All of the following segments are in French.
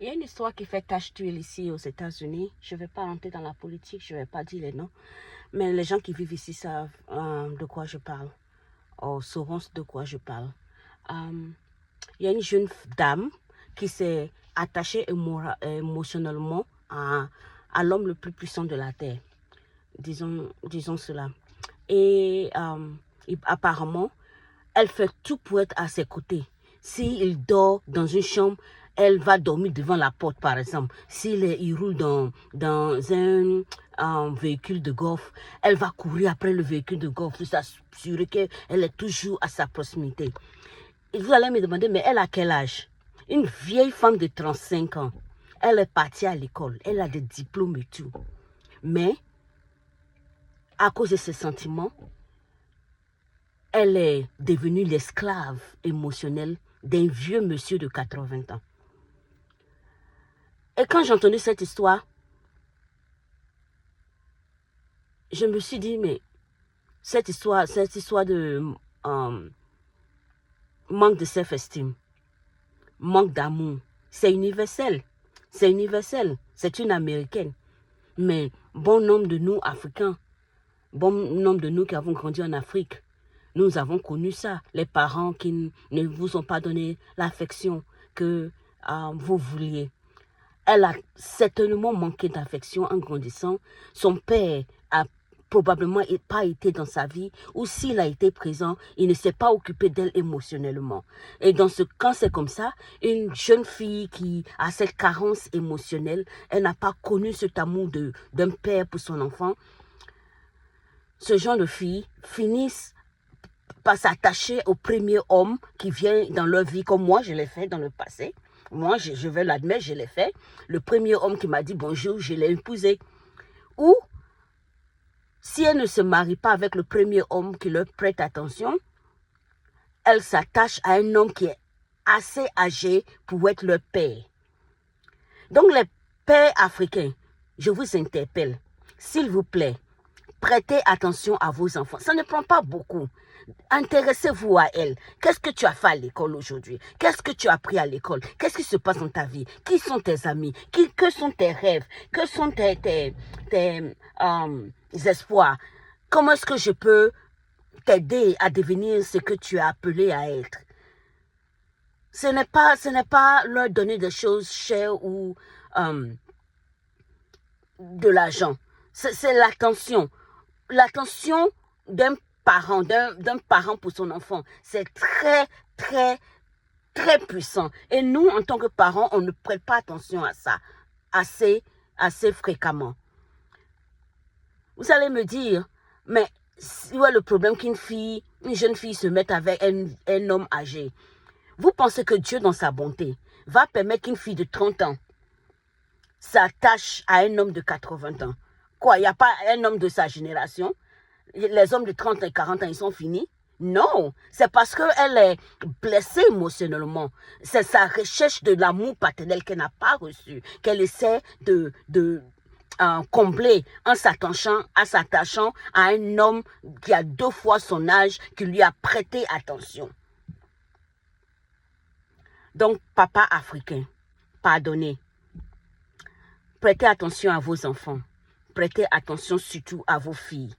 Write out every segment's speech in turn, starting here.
Il y a une histoire qui fait tache d'huile ici aux États-Unis. Je ne vais pas entrer dans la politique, je ne vais pas dire les noms. Mais les gens qui vivent ici savent de quoi je parle. Ou sauront de quoi je parle. Il y a une jeune dame qui s'est attachée émotionnellement à l'homme le plus puissant de la Terre. Disons cela. Et apparemment, elle fait tout pour être à ses côtés. S'il dort dans une chambre, elle va dormir devant la porte, par exemple. Il roule dans un véhicule de golf, elle va courir après le véhicule de golf pour s'assurer qu'elle est toujours à sa proximité. Et vous allez me demander, mais elle a quel âge? Une vieille femme de 35 ans. Elle est partie à l'école, elle a des diplômes et tout. Mais, à cause de ses sentiments, elle est devenue l'esclave émotionnelle d'un vieux monsieur de 80 ans. Et quand j'ai entendu cette histoire, je me suis dit, mais cette histoire de manque de self-esteem, manque d'amour, c'est universel. C'est universel. C'est une Américaine. Mais bon nombre de nous, Africains, bon nombre de nous qui avons grandi en Afrique, nous avons connu ça. Les parents qui ne vous ont pas donné l'affection que vous vouliez. Elle a certainement manqué d'affection en grandissant. Son père a probablement pas été dans sa vie, ou s'il a été présent, il ne s'est pas occupé d'elle émotionnellement. Et quand c'est comme ça, une jeune fille qui a cette carence émotionnelle, elle n'a pas connu cet amour d'un père pour son enfant, ce genre de filles finissent par s'attacher au premier homme qui vient dans leur vie, comme moi je l'ai fait dans le passé. Moi, je vais l'admettre, je l'ai fait. Le premier homme qui m'a dit bonjour, je l'ai épousé. Ou, si elle ne se marie pas avec le premier homme qui leur prête attention, elle s'attache à un homme qui est assez âgé pour être leur père. Donc, les pères africains, je vous interpelle, s'il vous plaît, prêtez attention à vos enfants. Ça ne prend pas beaucoup. Intéressez-vous à elle. Qu'est-ce que tu as fait à l'école aujourd'hui? Qu'est-ce que tu as appris à l'école? Qu'est-ce qui se passe dans ta vie? Qui sont tes amis? Que sont tes rêves? Que sont tes espoirs? Comment est-ce que je peux t'aider à devenir ce que tu es appelé à être? Ce n'est pas leur donner des choses chères ou de l'argent. C'est l'attention. L'attention d'un parent pour son enfant, c'est très, très, très puissant. Et nous, en tant que parents, on ne prête pas attention à ça assez fréquemment. Vous allez me dire, mais où est le problème qu'une jeune fille se mette avec un homme âgé? Vous pensez que Dieu, dans sa bonté, va permettre qu'une fille de 30 ans s'attache à un homme de 80 ans? Quoi, il n'y a pas un homme de sa génération? Les hommes de 30 et 40 ans, ils sont finis? Non, c'est parce qu'elle est blessée émotionnellement. C'est sa recherche de l'amour paternel qu'elle n'a pas reçu, qu'elle essaie de combler en s'attachant à un homme qui a 2 fois son âge, qui lui a prêté attention. Donc, papa africain, pardonnez. Prêtez attention à vos enfants. Prêtez attention surtout à vos filles.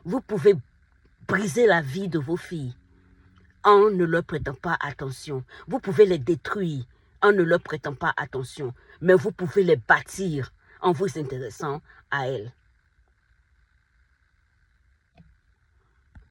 Vous pouvez briser la vie de vos filles en ne leur prêtant pas attention. Vous pouvez les détruire en ne leur prêtant pas attention. Mais vous pouvez les bâtir en vous intéressant à elles.